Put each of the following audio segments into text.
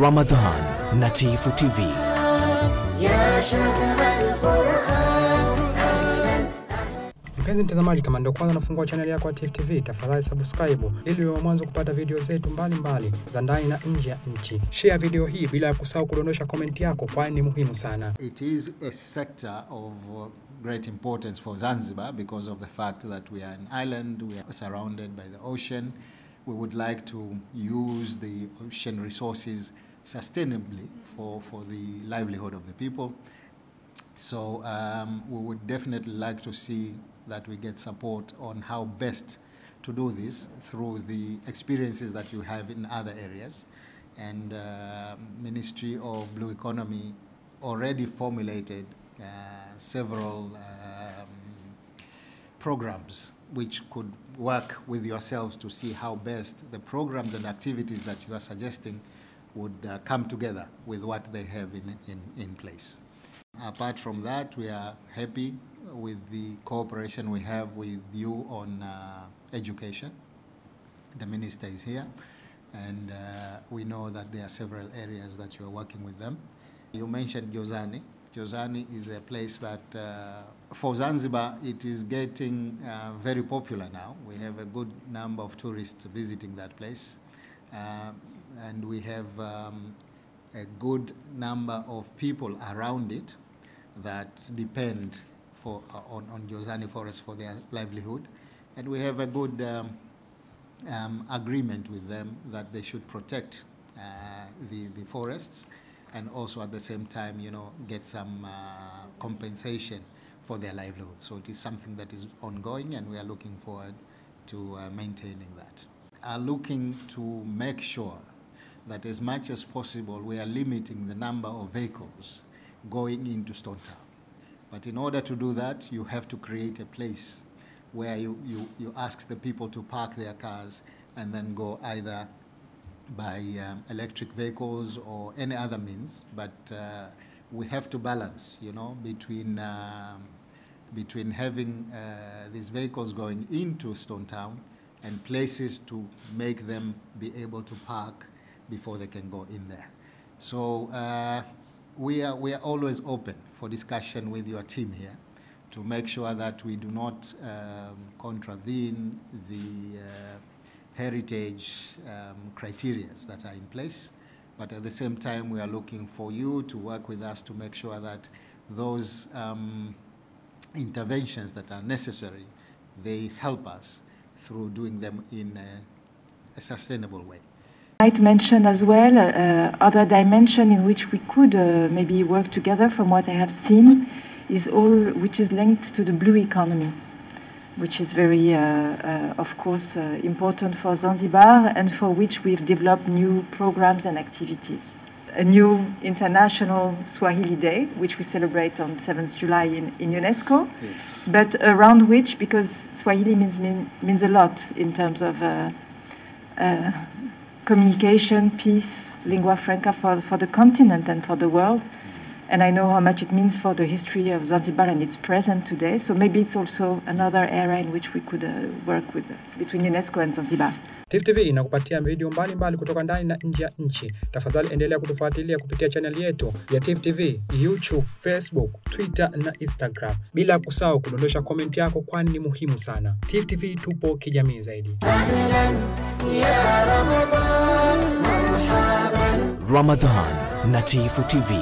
Ramadhan na Tifu TV. Mpenzi mtazamaji, kama ndio kwanza nafungua channel yako ya Tifu TV, tafadhali subscribe ili uwe mwanzo kupata video zetu mbalimbali za ndani na nje ya nchi. Share video hii bila kusahau kudondosha comment yako, kwani ni muhimu sana. It is a sector of great importance for Zanzibar because of the fact that we are an island, we are surrounded by the ocean. We would like to use the ocean resources sustainably for the livelihood of the people. So we would definitely like to see that we get support on how best to do this through the experiences that you have in other areas. And Ministry of Blue Economy already formulated several programs which could work with yourselves to see how best the programs and activities that you are suggesting would come together with what they have in place. Apart from that, we are happy with the cooperation we have with you on education. The Minister is here, and we know that there are several areas that you are working with them. You mentioned Jozani. Jozani is a place that for Zanzibar, it is getting very popular now. We have a good number of tourists visiting that place. And we have a good number of people around it that depend on Jozani Forest for their livelihood. And we have a good agreement with them that they should protect the forests, and also at the same time, get some compensation for their livelihood. So it is something that is ongoing, and we are looking forward to maintaining that. Are looking to make sure that as much as possible we are limiting the number of vehicles going into Stone Town. But in order to do that, you have to create a place where you ask the people to park their cars and then go either by electric vehicles or any other means. But we have to balance, between having these vehicles going into Stone Town and places to make them be able to park before they can go in there. So we are always open for discussion with your team here to make sure that we do not contravene the heritage criteria that are in place. But at the same time, we are looking for you to work with us to make sure that those interventions that are necessary, they help us through doing them in a sustainable way. I'd mention as well other dimension in which we could maybe work together from what I have seen is which is linked to the blue economy, which is very, of course, important for Zanzibar and for which we've developed new programs and activities. A new International Swahili Day, which we celebrate on 7th July in UNESCO, yes. But around which, because Swahili means a lot in terms of communication, peace, lingua franca for the continent and for the world. And I know how much it means for the history of Zanzibar and its present today. So maybe it's also another area in which we could work with between UNESCO and Zanzibar. Tifu TV inakupatia video mbalimbali kutoka ndani na nje ya nchi. Tafadhali endelea kutufuatilia kupitia channel yetu ya Tifu TV, YouTube, Facebook, Twitter na Instagram. Bila kusahau kudondosha comment yako, kwani ni muhimu sana. Tifu TV tupo kijamii zaidi. Ramadhan na Tifu TV.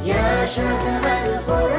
يا شباب القرآن